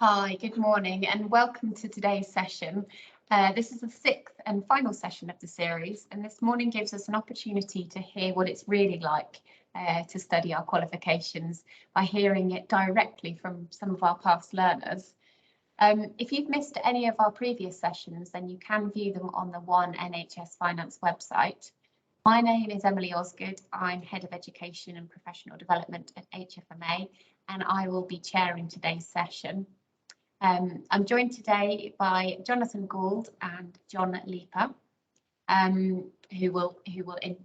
Hi, good morning and welcome to today's session. This is the sixth and final session of the series, and this morning gives us an opportunity to hear what it's really like to study our qualifications by hearing it directly from some of our past learners. If you've missed any of our previous sessions, then you can view them on the One NHS Finance website. My name is Emily Osgood. I'm Head of Education and Professional Development at HFMA, and I will be chairing today's session. I'm joined today by Jonathan Gould and John Leiper, who will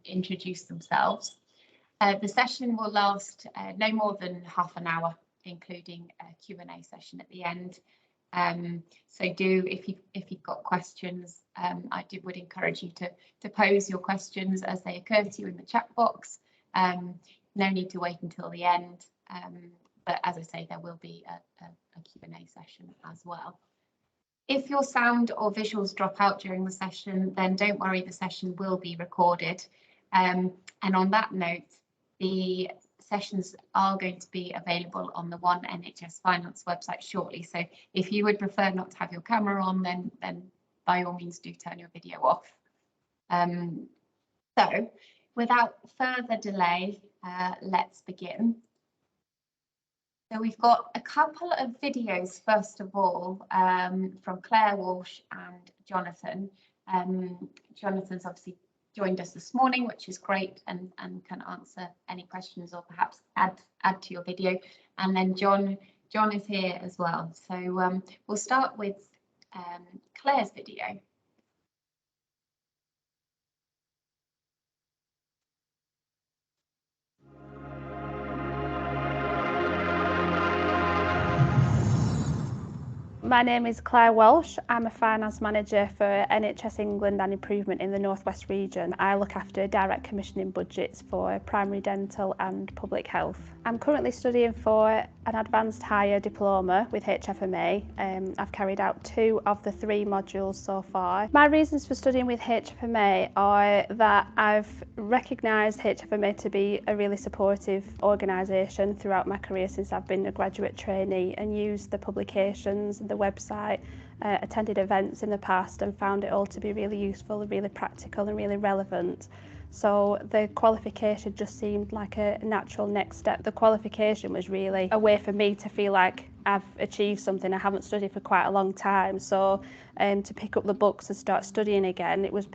introduce themselves. The session will last no more than half an hour, including a Q&A session at the end. So if you've got questions, I would encourage you to pose your questions as they occur to you in the chat box. No need to wait until the end. But as I say, there will be a Q&A session as well. If your sound or visuals drop out during the session, then don't worry, the session will be recorded. And on that note, the sessions are going to be available on the One NHS Finance website shortly. So if you would prefer not to have your camera on, then by all means do turn your video off. So without further delay, let's begin. So we've got a couple of videos, first of all, from Claire Walsh and Jonathan. Jonathan's obviously joined us this morning, which is great, and can answer any questions or perhaps add to your video. And then John is here as well. So we'll start with Claire's video. My name is Claire Walsh. I'm a finance manager for NHS England and Improvement in the North West region. I look after direct commissioning budgets for primary dental and public health. I'm currently studying for an advanced higher diploma with HFMA. I've carried out 2 of the 3 modules so far. My reasons for studying with HFMA are that I've recognised HFMA to be a really supportive organisation throughout my career since I've been a graduate trainee, and used the publications and the website, attended events in the past and found it all to be really useful and really practical and really relevant. So the qualification just seemed like a natural next step. The qualification was really a way for me to feel like I've achieved something. I haven't studied for quite a long time, so to pick up the books and start studying again, it was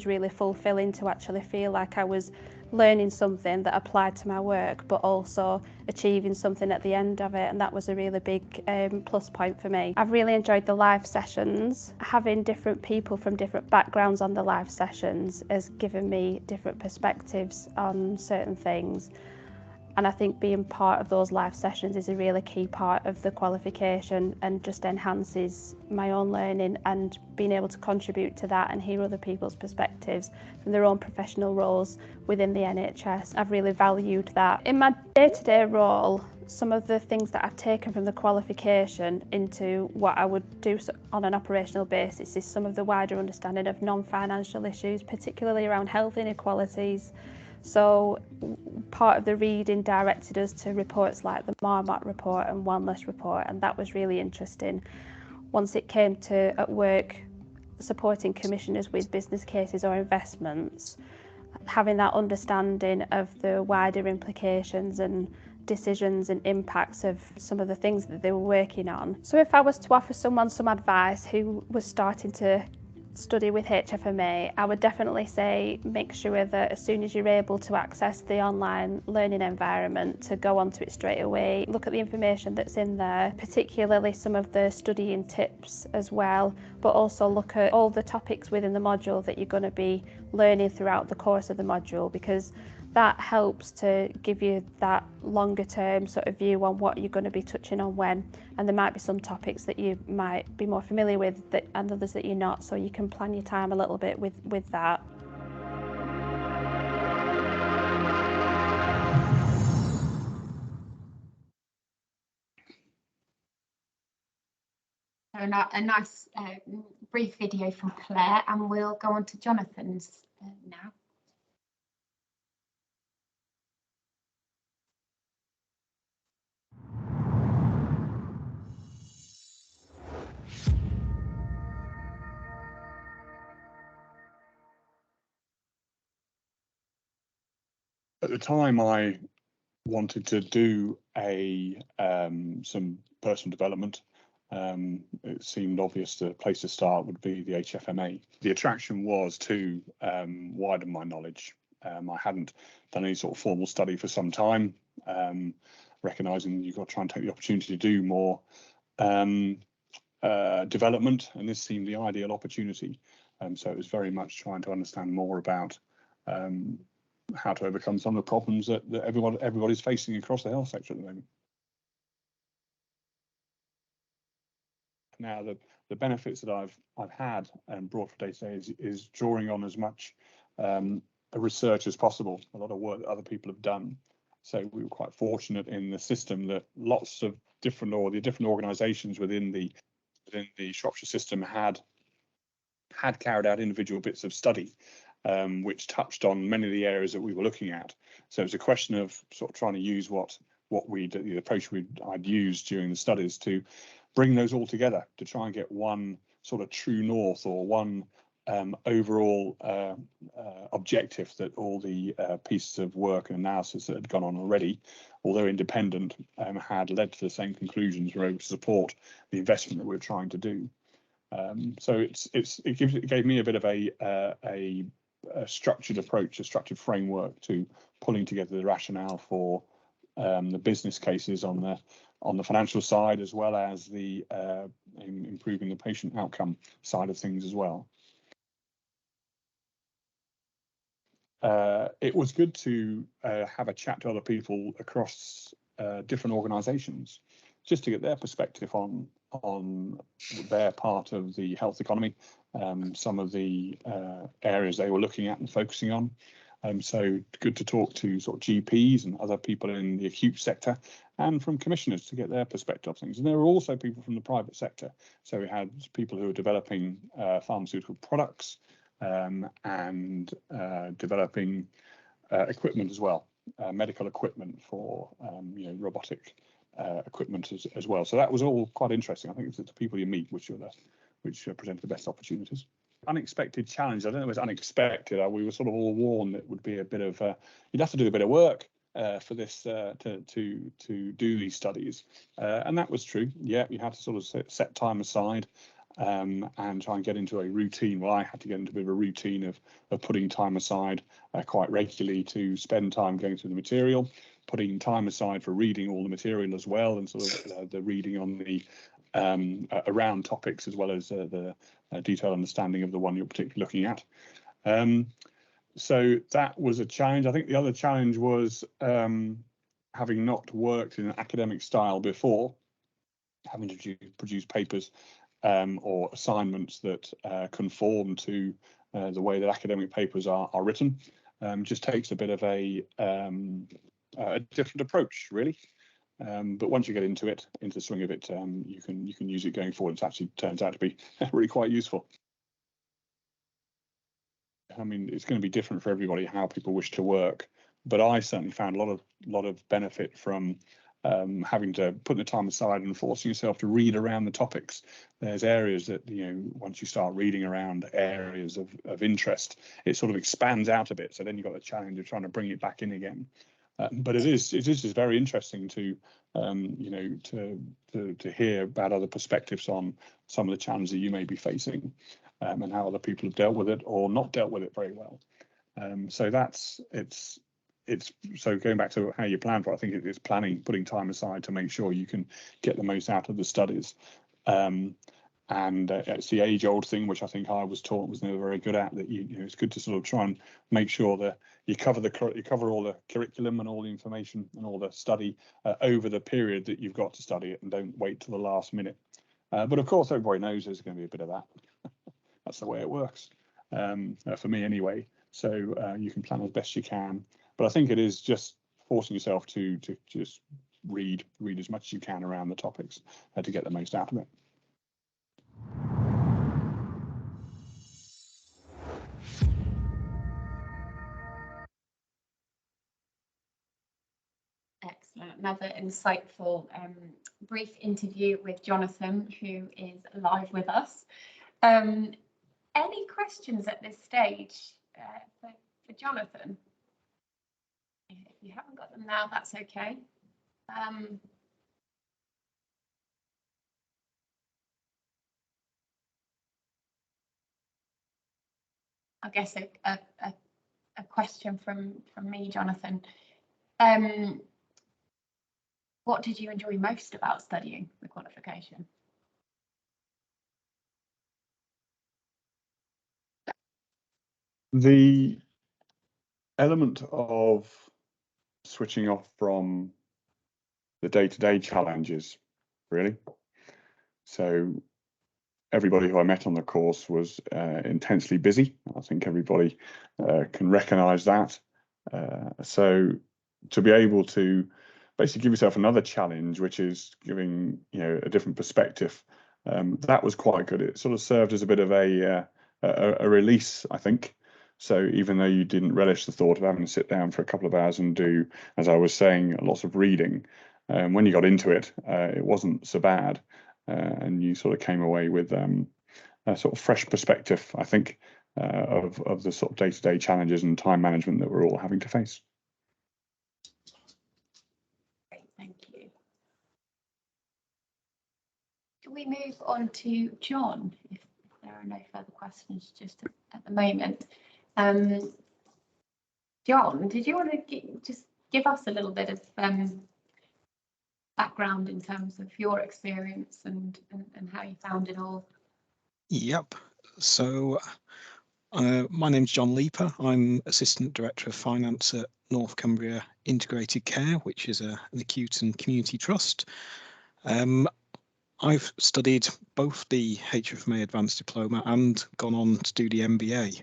really fulfilling to actually feel like I was learning something that applied to my work, but also achieving something at the end of it, and that was a really big plus point for me. I've really enjoyed the live sessions. Having different people from different backgrounds on the live sessions has given me different perspectives on certain things, and I think being part of those live sessions is a really key part of the qualification and just enhances my own learning, and being able to contribute to that and hear other people's perspectives from their own professional roles within the NHS. I've really valued that. In my day-to-day role, some of the things that I've taken from the qualification into what I would do on an operational basis is some of the wider understanding of non-financial issues, particularly around health inequalities. So part of the reading directed us to reports like the Marmot report and Wellness report, and that was really interesting. Once it came to at work supporting commissioners with business cases or investments, having that understanding of the wider implications and decisions and impacts of some of the things that they were working on. So if I was to offer someone some advice who was starting to study with HFMA, I would definitely say make sure that as soon as you're able to access the online learning environment, to go onto it straight away. Look at the information that's in there, particularly some of the studying tips as well, but also look at all the topics within the module that you're going to be learning throughout the course of the module, because that helps to give you that longer term sort of view on what you're going to be touching on when, and there might be some topics that you might be more familiar with and others that you're not, so you can plan your time a little bit with that. A nice brief video from Claire, and we'll go on to Jonathan's now. At the time, I wanted to do some personal development. It seemed obvious the place to start would be the HFMA. The attraction was to widen my knowledge. I hadn't done any sort of formal study for some time, recognising you've got to try and take the opportunity to do more development, and this seemed the ideal opportunity. So it was very much trying to understand more about how to overcome some of the problems that everybody's facing across the health sector at the moment. Now, the benefits that I've had and brought for day-to-day is drawing on as much research as possible, a lot of work that other people have done. So we were quite fortunate in the system that lots of different organisations within the Shropshire system had carried out individual bits of study, which touched on many of the areas that we were looking at. So it was a question of sort of trying to use the approach I'd used during the studies to bring those all together to try and get one sort of true north, or one overall objective that all the pieces of work and analysis that had gone on already, although independent, had led to the same conclusions, were able to support the investment that we're trying to do. So it gave me a bit of a structured approach, a structured framework to pulling together the rationale for the business cases on the financial side, as well as the improving the patient outcome side of things as well. It was good to have a chat to other people across different organisations, just to get their perspective on their part of the health economy, some of the areas they were looking at and focusing on. So good to talk to sort of GPs and other people in the acute sector, and from commissioners to get their perspective of things. And there were also people from the private sector. So we had people who were developing pharmaceutical products and developing equipment as well, medical equipment for robotic equipment as well. So that was all quite interesting. I think it's the people you meet which present the best opportunities. Unexpected challenge. I don't know if it was unexpected. We were sort of all warned that it would be a bit of you'd have to do a bit of work for this to do these studies, and that was true. Yeah, you had to sort of set time aside and try and get into a routine. Well, I had to get into a bit of a routine of putting time aside quite regularly to spend time going through the material, putting time aside for reading all the material as well, and sort of the reading on the around topics, as well as the detailed understanding of the one you're particularly looking at. So that was a challenge. I think the other challenge was having not worked in an academic style before, having to produce papers or assignments that conform to the way that academic papers are written. Just takes a bit of a different approach, really. But once you get into the swing of it, you can use it going forward. It actually turns out to be really quite useful. I mean, it's going to be different for everybody how people wish to work, but I certainly found a lot of benefit from having to put the time aside and forcing yourself to read around the topics. There's areas that, once you start reading around areas of interest, it sort of expands out a bit. So then you've got the challenge of trying to bring it back in again. But it is just very interesting to to hear about other perspectives on some of the challenges that you may be facing, and how other people have dealt with it or not dealt with it very well. So so going back to how you plan for it, I think it is putting time aside to make sure you can get the most out of the studies. And it's the age-old thing, which I think I was taught was never very good at. That it's good to sort of try and make sure that you cover all the curriculum and all the information and all the study over the period that you've got to study it, and don't wait till the last minute. But of course, everybody knows there's going to be a bit of that. That's the way it works, for me anyway. So you can plan as best you can, but I think it is just forcing yourself to just read as much as you can around the topics to get the most out of it. Excellent. Another insightful brief interview with Jonathan, who is live with us. Any questions at this stage for Jonathan? you haven't got them now, that's okay. I guess a question from me, Jonathan. What did you enjoy most about studying the qualification? The element of switching off from the day-to-day challenges, really. So everybody who I met on the course was intensely busy. I think everybody can recognise that. So to be able to basically give yourself another challenge, which is giving a different perspective, that was quite good. It sort of served as a bit of a release, I think. So even though you didn't relish the thought of having to sit down for a couple of hours and do, as I was saying, lots of reading, when you got into it, it wasn't so bad, and you sort of came away with a sort of fresh perspective, I think, of the sort of day-to-day challenges and time management that we're all having to face. Great, thank you. Can we move on to John, if there are no further questions just at the moment? John, did you want to just give us a little bit of background in terms of your experience and how you found it all? Yep. So my name's John Leiper. I'm Assistant Director of Finance at North Cumbria Integrated Care, which is an acute and community trust. I've studied both the HFMA Advanced Diploma and gone on to do the MBA.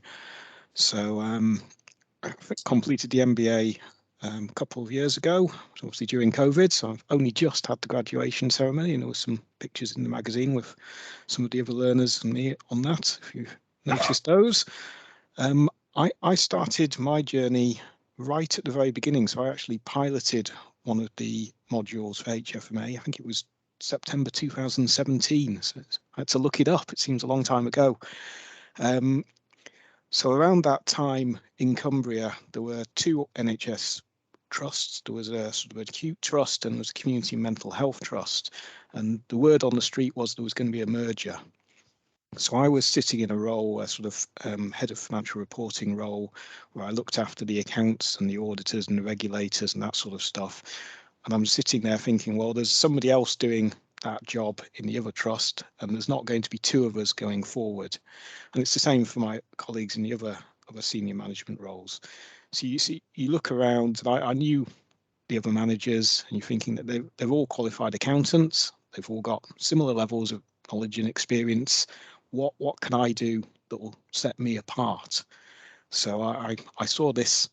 So I completed the MBA a couple of years ago, obviously during COVID, so I've only just had the graduation ceremony, and there were some pictures in the magazine with some of the other learners and me on that, if you've noticed those. I started my journey right at the very beginning, so I actually piloted one of the modules for HFMA. I think it was September 2017, so I had to look it up. It seems a long time ago. So around that time in Cumbria, there were two NHS trusts. There was a sort of acute trust and there was a community mental health trust. And the word on the street was there was going to be a merger. So I was sitting in a role, a sort of head of financial reporting role, where I looked after the accounts and the auditors and the regulators and that sort of stuff. And I'm sitting there thinking, well, there's somebody else doing that job in the other trust, and there's not going to be two of us going forward. And it's the same for my colleagues in the other senior management roles. So you look around, and I knew the other managers, and you're thinking that they're all qualified accountants. They've all got similar levels of knowledge and experience. What can I do that will set me apart? So I saw this,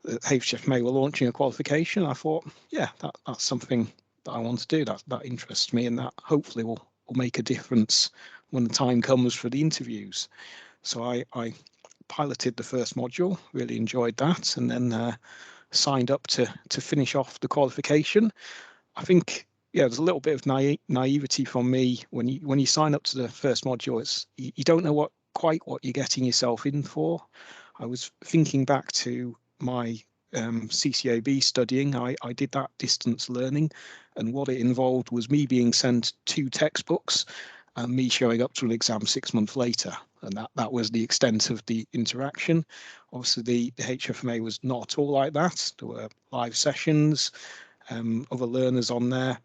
HFMA were launching a qualification. I thought, yeah, that's something that I want to do. That interests me, and that hopefully will make a difference when the time comes for the interviews. So I piloted the first module, really enjoyed that, and then signed up to finish off the qualification. I think, yeah, there's a little bit of naivety from me when you sign up to the first module. You don't know quite what you're getting yourself in for. I was thinking back to my CCAB studying. I did that distance learning, and what it involved was me being sent 2 textbooks and me showing up to an exam 6 months later, and that was the extent of the interaction. Obviously the HFMA was not at all like that. There were live sessions, other learners on there.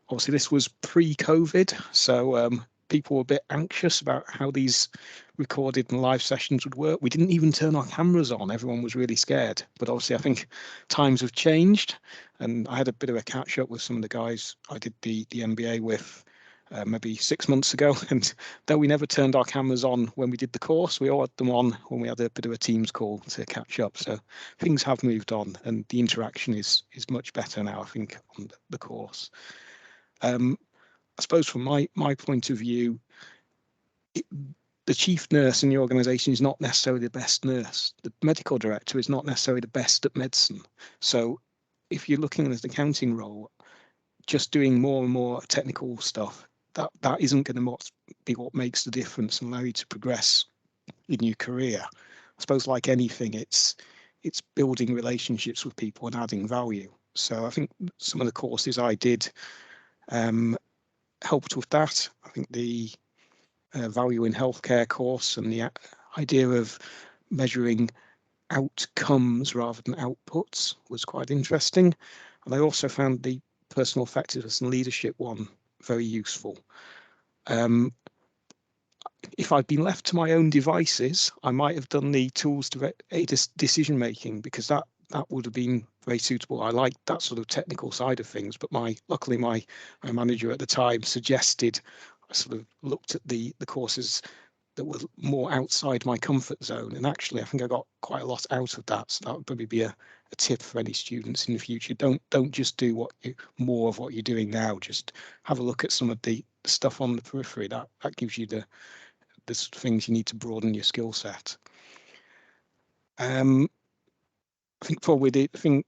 Obviously this was pre-COVID, so people were a bit anxious about how these recorded and live sessions would work. We didn't even turn our cameras on. Everyone was really scared. But obviously I think times have changed, and I had a bit of a catch up with some of the guys I did the MBA with maybe 6 months ago, and though we never turned our cameras on when we did the course, we all had them on when we had a bit of a Teams call to catch up. So things have moved on, and the interaction is much better now, I think, on the course. I suppose from my point of view, the chief nurse in the organisation is not necessarily the best nurse. The medical director is not necessarily the best at medicine. So if you're looking at an accounting role, just doing more and more technical stuff, that isn't going to be what makes the difference and allow you to progress in your career. I suppose like anything, it's it's building relationships with people and adding value. So I think some of the courses I did helped with that. I think the value in healthcare course and the idea of measuring outcomes rather than outputs was quite interesting. And I also found the personal effectiveness and leadership one very useful. If I'd been left to my own devices, I might have done the tools to aid decision making, because that would have been very suitable. I liked that sort of technical side of things, but luckily my manager at the time suggested I sort of looked at the courses that were more outside my comfort zone, and actually I think I got quite a lot out of that. So that would probably be a tip for any students in the future. Don't just do more of what you're doing now. Just have a look at some of the stuff on the periphery. That gives you the sort of things you need to broaden your skill set. I think probably the thing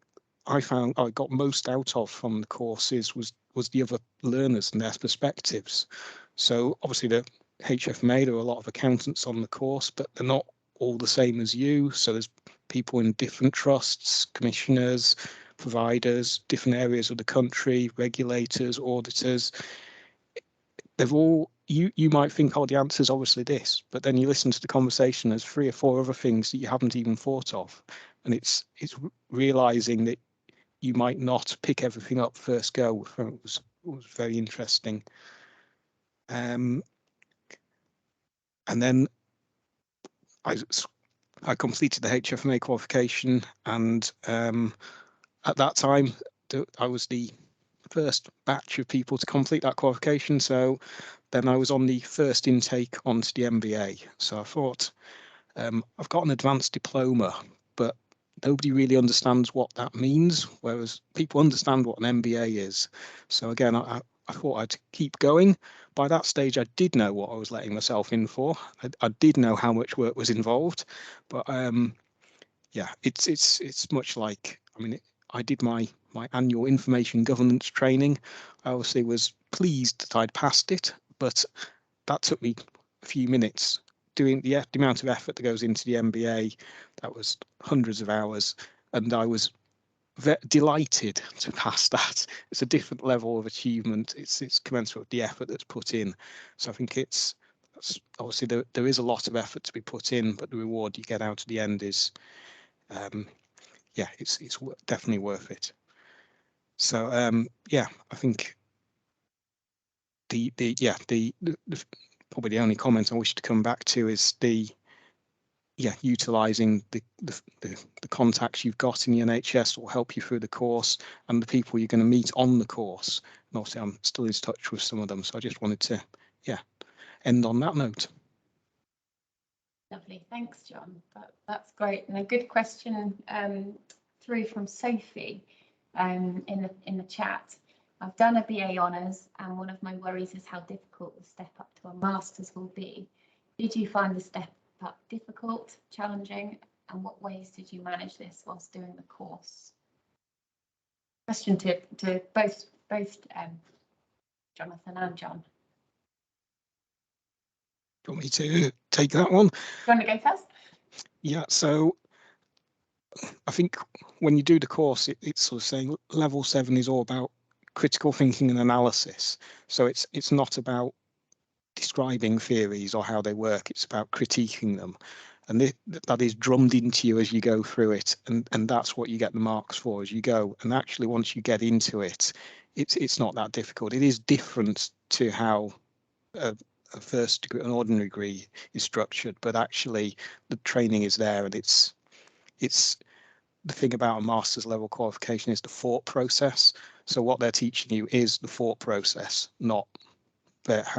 I found I got most out of from the courses was the other learners and their perspectives. So obviously the HFMA, there are a lot of accountants on the course, but they're not all the same as you. So there's people in different trusts, commissioners, providers, different areas of the country, regulators, auditors. They've all, you might think, oh, the answer is obviously this, but then you listen to the conversation, there's 3 or 4 other things that you haven't even thought of. And it's realizing that you might not pick everything up first go. It was very interesting. And then I completed the HFMA qualification, and at that time I was the first batch of people to complete that qualification. So then I was on the first intake onto the MBA. So I thought, I've got an advanced diploma, but nobody really understands what that means, whereas people understand what an MBA is. So again, I thought I'd keep going. By that stage, I did know what I was letting myself in for. I did know how much work was involved, but yeah, it's much like, I mean, I did my annual information governance training. I obviously was pleased that I'd passed it, but that took me a few minutes. Doing the amount of effort that goes into the MBA, that was hundreds of hours, and I was delighted to pass that. It's a different level of achievement. It's commensurate with the effort that's put in. So I think that's obviously there is a lot of effort to be put in, but the reward you get out at the end is, yeah, it's definitely worth it. So yeah, I think the probably the only comment I wish to come back to is utilising the contacts you've got in the NHS will help you through the course, and the people you're going to meet on the course. And obviously I'm still in touch with some of them, so I just wanted to end on that note. Lovely, thanks John. That's great, and a good question through from Sophie in the chat. I've done a BA Honours, and one of my worries is how difficult the step up to a Masters will be. Did you find the step up difficult, challenging, and what ways did you manage this whilst doing the course? Question to both Jonathan and John. Do you want me to take that one? Do you want to go first? Yeah, so I think when you do the course, it's sort of saying level 7 is all about critical thinking and analysis. So it's not about describing theories or how they work, it's about critiquing them. And that is drummed into you as you go through it, and that's what you get the marks for as you go. And actually, once you get into it, it's not that difficult. It is different to how a first degree, an ordinary degree, is structured, but actually the training is there, and it's the thing about a master's level qualification is the thought process. So what they're teaching you is the thought process, not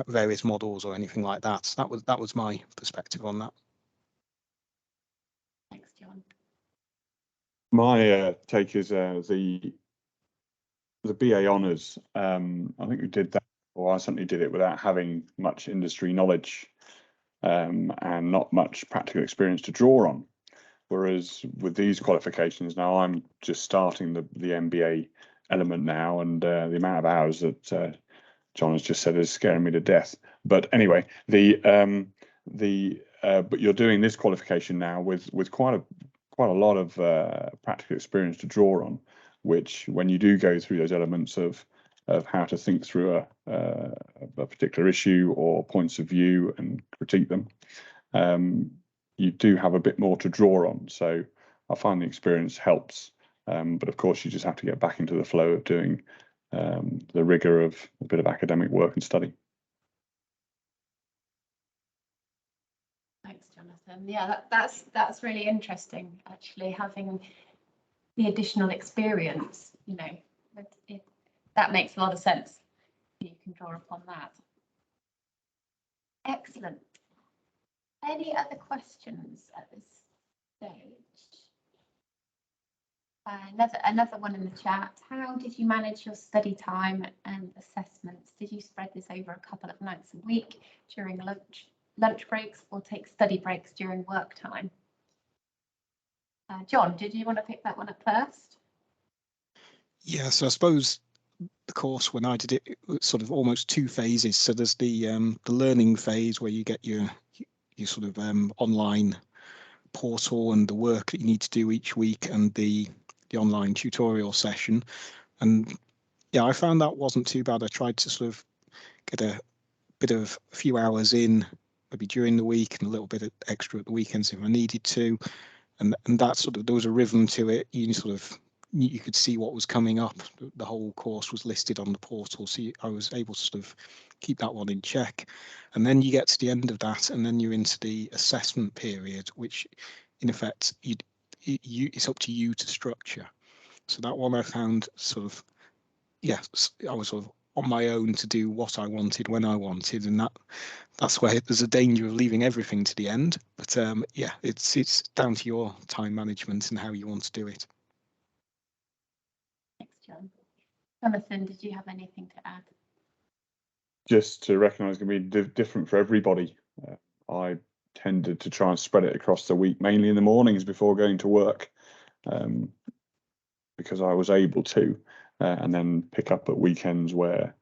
various models or anything like that. So that was my perspective on that. Thanks, John. My take is the BA Honours. I think we did that, or I certainly did it without having much industry knowledge and not much practical experience to draw on. Whereas with these qualifications now, I'm just starting the MBA element now, and the amount of hours that John has just said is scaring me to death. But anyway, but you're doing this qualification now with quite quite a lot of practical experience to draw on, which when you do go through those elements of how to think through a particular issue or points of view and critique them, you do have a bit more to draw on. So I find the experience helps, but of course you just have to get back into the flow of doing the rigor of a bit of academic work and study. Thanks, Jonathan. Yeah, that's really interesting, actually, having the additional experience, you know, that makes a lot of sense. You can draw upon that. Excellent. Any other questions at this stage? Another one in the chat. How did you manage your study time and assessments? Did you spread this over a couple of nights a week during lunch breaks, or take study breaks during work time? John, did you want to pick that one up first? Yeah, so I suppose the course when I did it, it was sort of almost two phases. So there's the learning phase where you get your sort of online portal and the work that you need to do each week, and the online tutorial session. And yeah, I found that wasn't too bad. I tried to sort of get a few hours in maybe during the week and a little bit extra at the weekends if I needed to, and that sort of, there was a rhythm to it. You could see what was coming up. The whole course was listed on the portal, so I was able to sort of keep that one in check. And then you get to the end of that, and then you're into the assessment period, which in effect it's up to you to structure. So that one I found sort of, yes, I was sort of on my own to do what I wanted when I wanted, and that's where there's a danger of leaving everything to the end. But yeah, it's down to your time management and how you want to do it. Thanks, John. Jonathan, did you have anything to add? Just to recognise it's going to be different for everybody. I tended to try and spread it across the week, mainly in the mornings before going to work, because I was able to, and then pick up at weekends when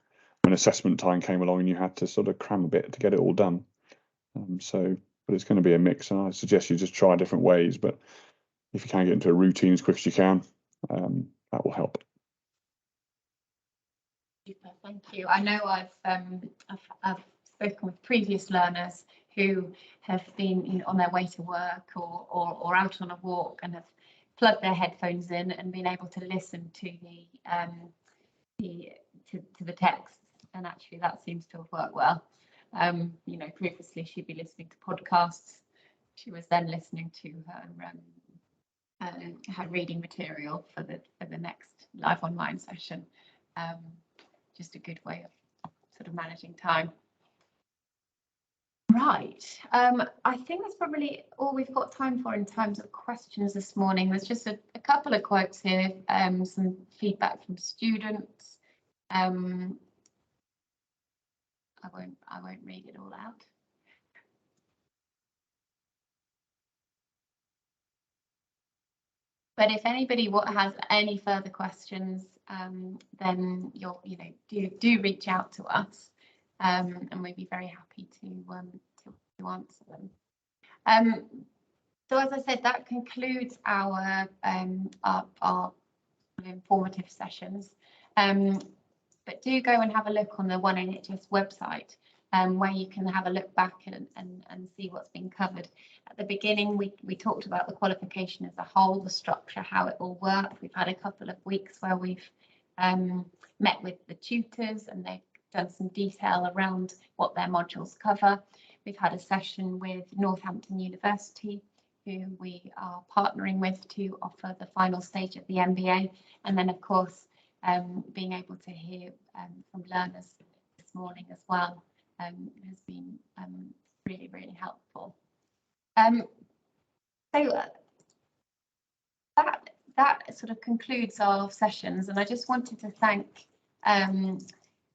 assessment time came along and you had to sort of cram a bit to get it all done. But it's going to be a mix, and I suggest you just try different ways. But if you can get into a routine as quick as you can, that will help. Super, thank you. I know I've spoken with previous learners who have been on their way to work or out on a walk and have plugged their headphones in and been able to listen to the text, and actually that seems to have worked well. Previously she'd be listening to podcasts. She was then listening to her reading material for the next live online session. Just a good way of sort of managing time. Right, I think that's probably all we've got time for in terms of questions this morning. There's just a couple of quotes here, some feedback from students. I won't read it all out. But if anybody has any further questions, then do reach out to us, and we'd be very happy to answer them. So as I said, that concludes our informative sessions. But do go and have a look on the One NHS website, where you can have a look back and see what's been covered. At the beginning, we talked about the qualification as a whole, the structure, how it all worked. We've had a couple of weeks where we've met with the tutors and they've done some detail around what their modules cover. We've had a session with Northampton University, who we are partnering with to offer the final stage of the MBA. And then, of course, being able to hear from learners this morning as well has been really, really helpful. So that sort of concludes our sessions, and I just wanted to thank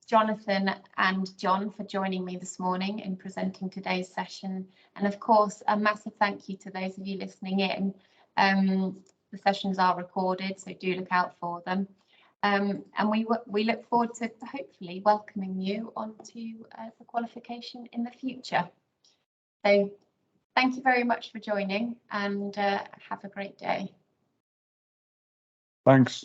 Jonathan and John for joining me this morning in presenting today's session, and of course a massive thank you to those of you listening in. The sessions are recorded, so do look out for them, and we look forward to hopefully welcoming you onto the qualification in the future. So Thank you very much for joining, and have a great day. Thanks.